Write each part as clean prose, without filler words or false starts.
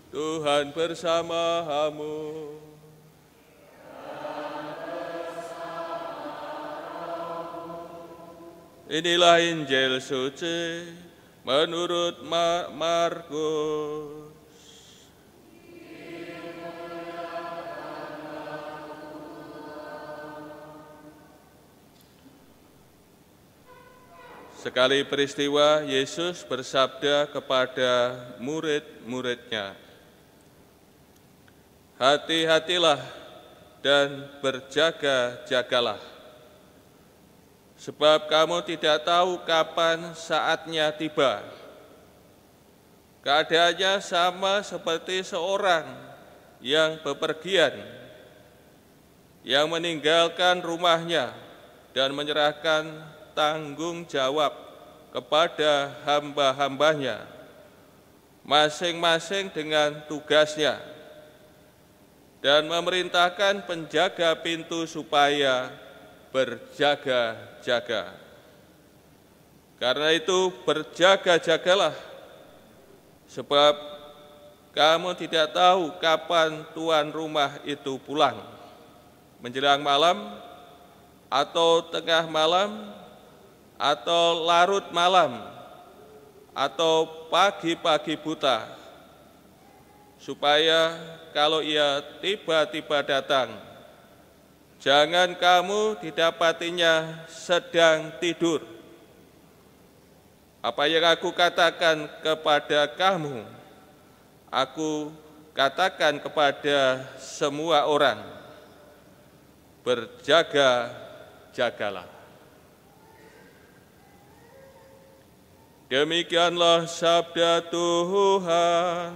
Tuhan bersamamu. Inilah Injil suci menurut Markus. Sekali peristiwa, Yesus bersabda kepada murid-muridnya, "Hati-hatilah dan berjaga-jagalah, sebab kamu tidak tahu kapan saatnya tiba." Keadaannya sama seperti seorang yang bepergian, yang meninggalkan rumahnya dan menyerahkan tanggung jawab kepada hamba-hambanya, masing-masing dengan tugasnya, dan memerintahkan penjaga pintu supaya berjaga-jaga. Karena itu berjaga-jagalah, sebab kamu tidak tahu kapan tuan rumah itu pulang, menjelang malam, atau tengah malam, atau larut malam, atau pagi-pagi buta, supaya kalau ia tiba-tiba datang, jangan kamu didapatinya sedang tidur. Apa yang aku katakan kepada kamu, aku katakan kepada semua orang, berjaga-jagalah. Demikianlah sabda Tuhan.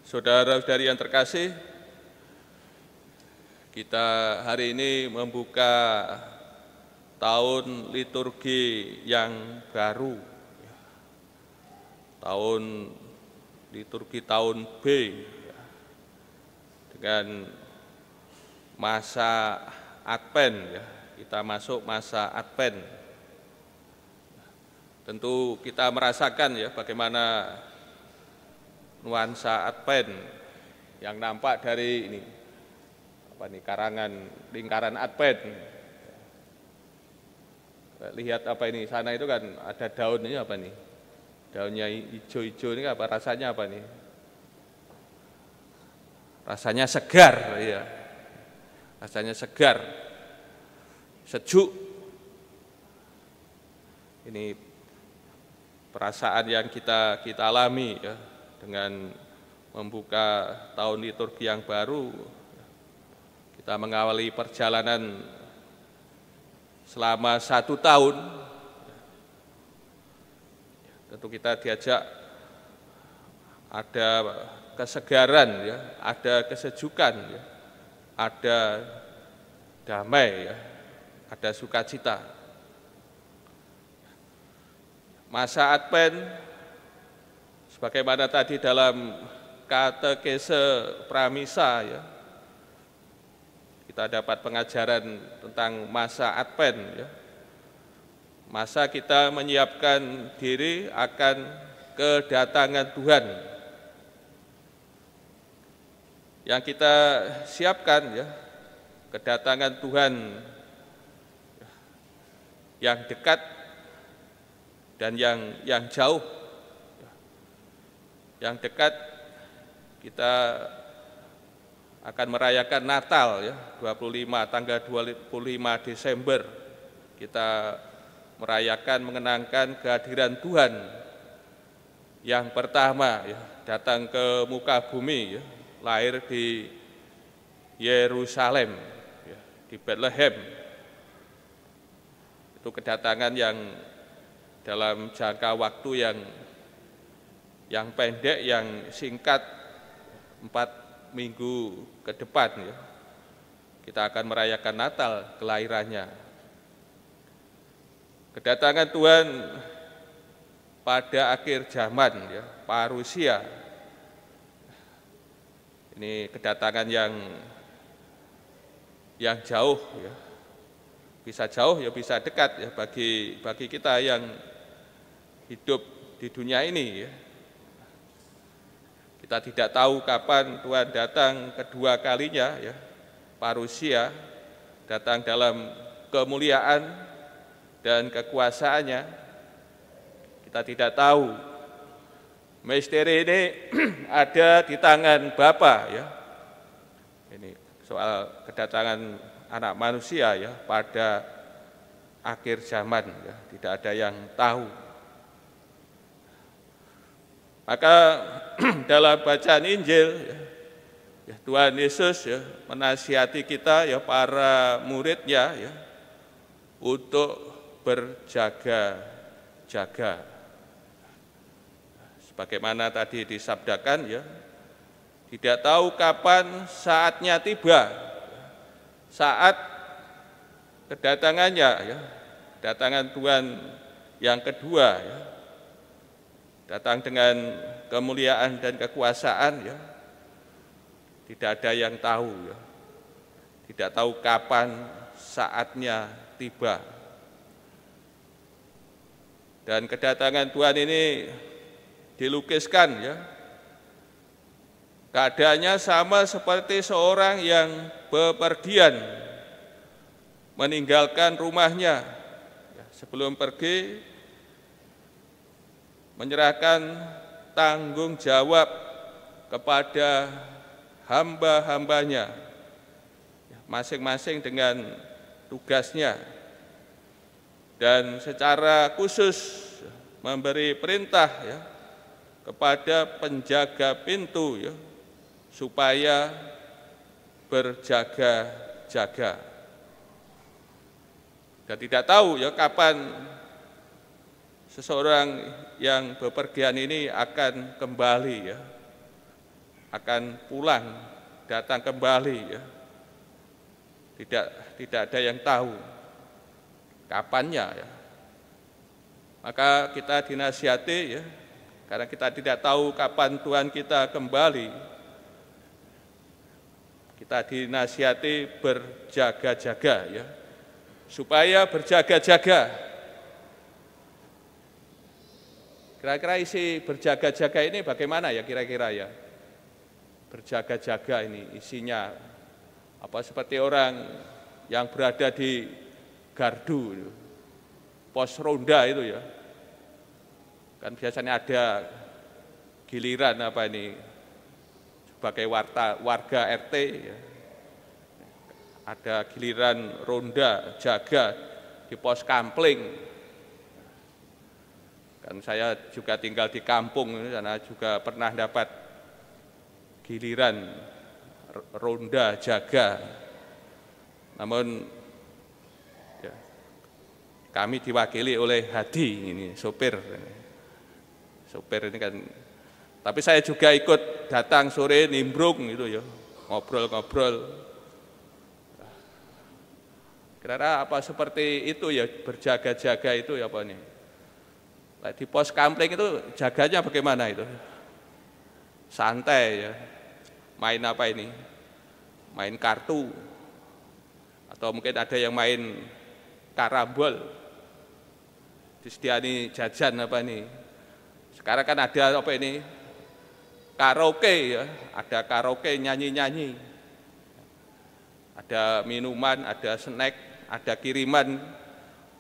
Saudara-saudari yang terkasih, kita hari ini membuka tahun liturgi yang baru, tahun liturgi tahun B, dengan masa Advent. Kita masuk masa Advent. Tentu kita merasakan bagaimana nuansa Advent yang nampak dari ini, karangan lingkaran Advent. Lihat ini, sana itu kan ada daun, ini apa nih? Daunnya hijau-hijau, ini apa rasanya, apa nih? Rasanya segar, ya. Rasanya segar, sejuk. Ini perasaan yang kita alami dengan membuka tahun liturgi yang baru. Kita mengawali perjalanan selama 1 tahun. Tentu kita diajak ada kesegaran, ada kesejukan, ada damai, ada sukacita. Masa Advent, sebagaimana tadi dalam katekese pramisa, kita dapat pengajaran tentang masa Advent, masa kita menyiapkan diri akan kedatangan Tuhan. Yang kita siapkan kedatangan Tuhan yang dekat dan yang jauh. Yang dekat, kita akan merayakan Natal 25, tanggal 25 Desember. Kita merayakan, mengenangkan kehadiran Tuhan yang pertama datang ke muka bumi, lahir di Yerusalem, di Bethlehem. Itu kedatangan yang dalam jangka waktu yang pendek, yang singkat, 4 minggu ke depan, kita akan merayakan Natal, kelahirannya. Kedatangan Tuhan pada akhir zaman, parusia. Ini kedatangan yang jauh ya. Bisa jauh ya bisa dekat ya bagi kita yang hidup di dunia ini ya. Kita tidak tahu kapan Tuhan datang kedua kalinya ya. Parusia datang dalam kemuliaan dan kekuasaannya. Kita tidak tahu. Misteri ini ada di tangan Bapa ya. Ini soal kedatangan anak manusia ya pada akhir zaman ya, tidak ada yang tahu. Maka dalam bacaan Injil ya, Tuhan Yesus ya menasihati kita ya para muridnya ya untuk berjaga-jaga. Sebagaimana tadi disabdakan ya, tidak tahu kapan saatnya tiba, saat kedatangannya ya, kedatangan Tuhan yang kedua ya, datang dengan kemuliaan dan kekuasaan ya, tidak ada yang tahu ya, tidak tahu kapan saatnya tiba. Dan kedatangan Tuhan ini dilukiskan ya, keadaannya sama seperti seorang yang bepergian meninggalkan rumahnya ya, sebelum pergi menyerahkan tanggung jawab kepada hamba-hambanya ya, masing-masing dengan tugasnya dan secara khusus memberi perintah ya, kepada penjaga pintu ya, supaya berjaga-jaga. Dan tidak tahu ya kapan seseorang yang bepergian ini akan kembali ya, akan pulang, datang kembali ya. Tidak ada yang tahu kapannya ya. Maka kita dinasihati ya, karena kita tidak tahu kapan Tuhan kita kembali, kita dinasihati berjaga-jaga ya, supaya berjaga-jaga. Kira-kira isi berjaga-jaga ini bagaimana ya kira-kira ya? Berjaga-jaga ini isinya apa, seperti orang yang berada di gardu, pos ronda itu ya. Kan biasanya ada giliran apa ini sebagai warga RT ya. Ada giliran ronda jaga di pos kampling. Kan saya juga tinggal di kampung karena juga pernah dapat giliran ronda jaga. Namun ya, kami diwakili oleh Hadi ini sopir. Sopir ini kan, tapi saya juga ikut datang sore nimbrung gitu ya, ngobrol-ngobrol. Kira-kira apa seperti itu ya, berjaga-jaga itu ya apa nih? Di pos kampling itu jaganya bagaimana itu? Santai ya, main apa ini? Main kartu, atau mungkin ada yang main karambol, disediani jajan apa nih? Sekarang kan ada apa ini, karaoke ya, ada karaoke nyanyi-nyanyi, ada minuman, ada snack, ada kiriman,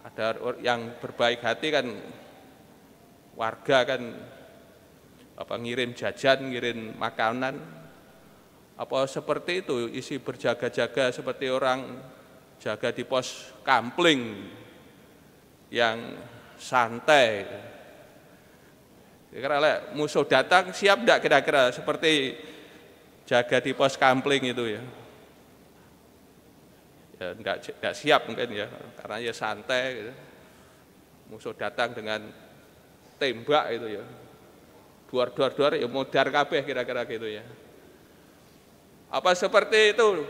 ada yang berbaik hati kan, warga kan apa ngirim jajan, ngirim makanan, apa seperti itu isi berjaga-jaga seperti orang jaga di pos kampling yang santai. Kira-kira musuh datang siap enggak kira-kira seperti jaga di pos kampling itu ya? Ya enggak siap mungkin ya, karena ya santai gitu. Musuh datang dengan tembak itu ya. Duar-duar ya modar kabeh kira-kira gitu ya. Apa seperti itu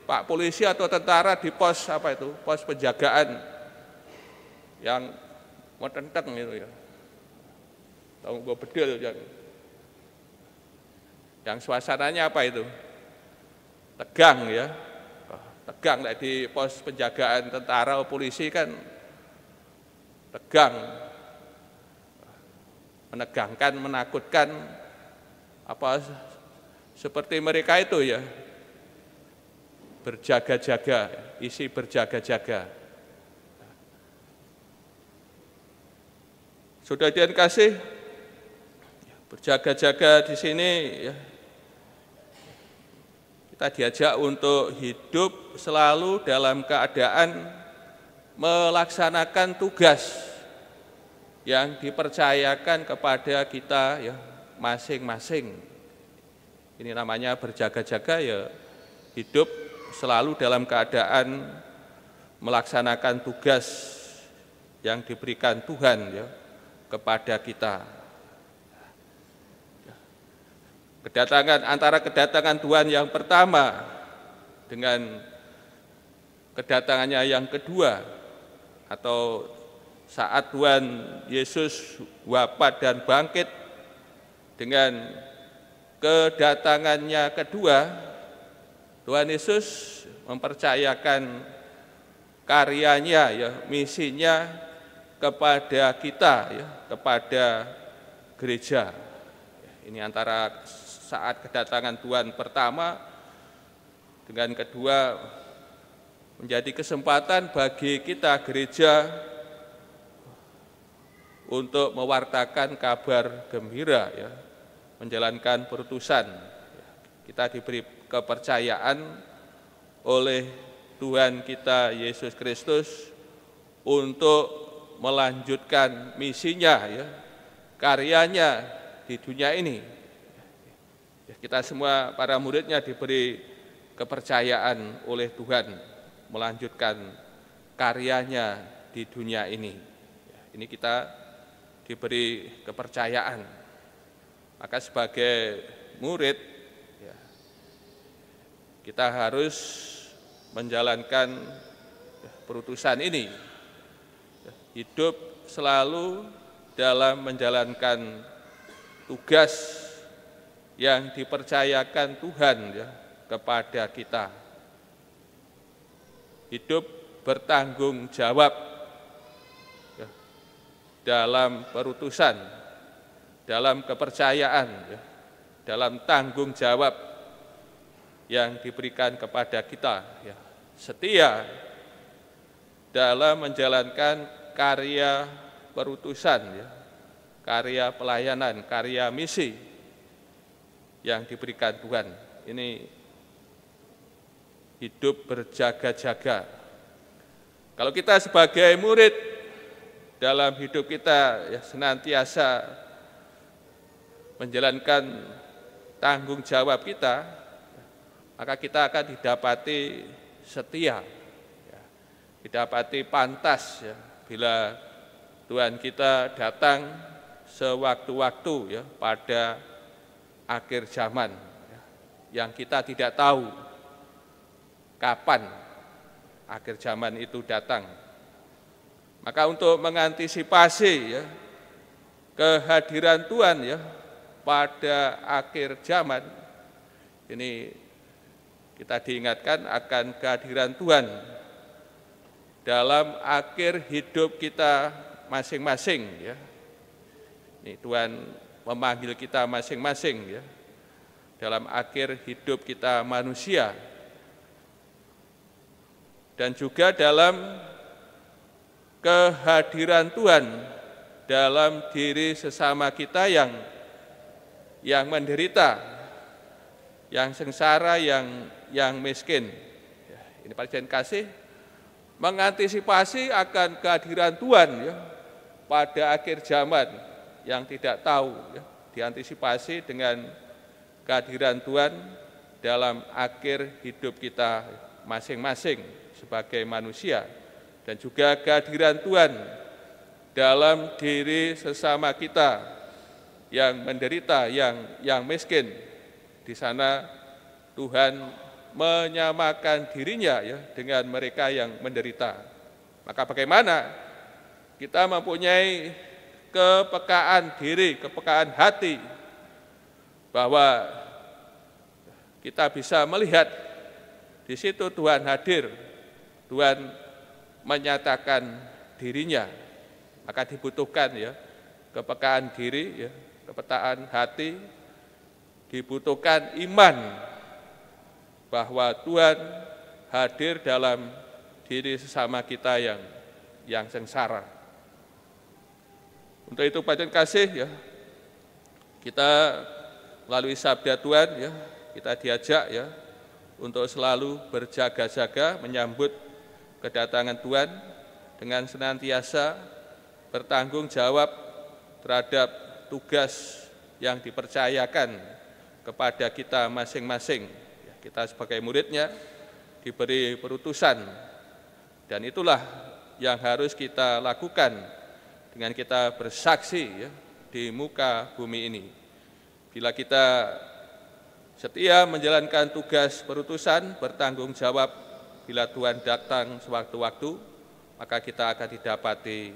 Pak polisi atau tentara di pos apa itu? Pos penjagaan yang metenteng itu ya. Tahu gue bedil yang suasananya apa itu? tegang ya, tegang di pos penjagaan tentara polisi kan tegang, menegangkan, menakutkan, apa seperti mereka itu ya, berjaga-jaga, isi berjaga-jaga. Saudara yang kasih, berjaga-jaga di sini ya, kita diajak untuk hidup selalu dalam keadaan melaksanakan tugas yang dipercayakan kepada kita ya masing-masing. Ini namanya berjaga-jaga ya, hidup selalu dalam keadaan melaksanakan tugas yang diberikan Tuhan ya kepada kita. Antara kedatangan Tuhan yang pertama dengan kedatangannya yang kedua, atau saat Tuhan Yesus wafat dan bangkit dengan kedatangannya kedua, Tuhan Yesus mempercayakan karyanya ya, misinya kepada kita ya, kepada gereja. Ini antara saat kedatangan Tuhan pertama dengan kedua, menjadi kesempatan bagi kita gereja untuk mewartakan kabar gembira ya, menjalankan perutusan. Kita diberi kepercayaan oleh Tuhan kita Yesus Kristus untuk melanjutkan misinya ya, karyanya di dunia ini. Ya, kita semua para muridnya diberi kepercayaan oleh Tuhan melanjutkan karyanya di dunia ini. Ya, ini kita diberi kepercayaan. Maka sebagai murid ya, kita harus menjalankan perutusan ini, hidup selalu dalam menjalankan tugas yang dipercayakan Tuhan ya, kepada kita. Hidup bertanggung jawab ya, dalam perutusan, dalam kepercayaan, ya, dalam tanggung jawab yang diberikan kepada kita. Ya. Setia dalam menjalankan karya perutusan, ya, karya pelayanan, karya misi yang diberikan Tuhan. Ini hidup berjaga-jaga. Kalau kita sebagai murid dalam hidup kita ya, senantiasa menjalankan tanggung jawab kita, maka kita akan didapati setia, ya, didapati pantas ya, bila Tuhan kita datang sewaktu-waktu ya, pada akhir zaman ya, yang kita tidak tahu kapan akhir zaman itu datang. Maka untuk mengantisipasi ya, kehadiran Tuhan ya, pada akhir zaman ini, kita diingatkan akan kehadiran Tuhan dalam akhir hidup kita masing-masing ya. Ini Tuhan memanggil kita masing-masing ya, dalam akhir hidup kita manusia, dan juga dalam kehadiran Tuhan dalam diri sesama kita yang menderita, yang sengsara, yang miskin. Ya, ini Pak kasih mengantisipasi akan kehadiran Tuhan ya, pada akhir zaman yang tidak tahu ya, diantisipasi dengan kehadiran Tuhan dalam akhir hidup kita masing-masing sebagai manusia, dan juga kehadiran Tuhan dalam diri sesama kita yang menderita, yang miskin. Di sana Tuhan menyamakan dirinya ya, dengan mereka yang menderita. Maka bagaimana kita mempunyai kepekaan diri, kepekaan hati, bahwa kita bisa melihat Di situ Tuhan hadir, Tuhan menyatakan dirinya, maka dibutuhkan ya kepekaan diri, ya, kepekaan hati, dibutuhkan iman bahwa Tuhan hadir dalam diri sesama kita yang sengsara. Untuk itu Bapak kasih ya, kita melalui sabda Tuhan ya, kita diajak ya untuk selalu berjaga-jaga menyambut kedatangan Tuhan dengan senantiasa bertanggung jawab terhadap tugas yang dipercayakan kepada kita masing-masing. Kita sebagai muridnya diberi perutusan, dan itulah yang harus kita lakukan dengan kita bersaksi ya, di muka bumi ini. Bila kita setia menjalankan tugas perutusan, bertanggung jawab bila Tuhan datang sewaktu-waktu, maka kita akan didapati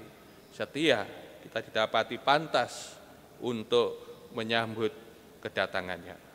setia, kita didapati pantas untuk menyambut kedatangannya.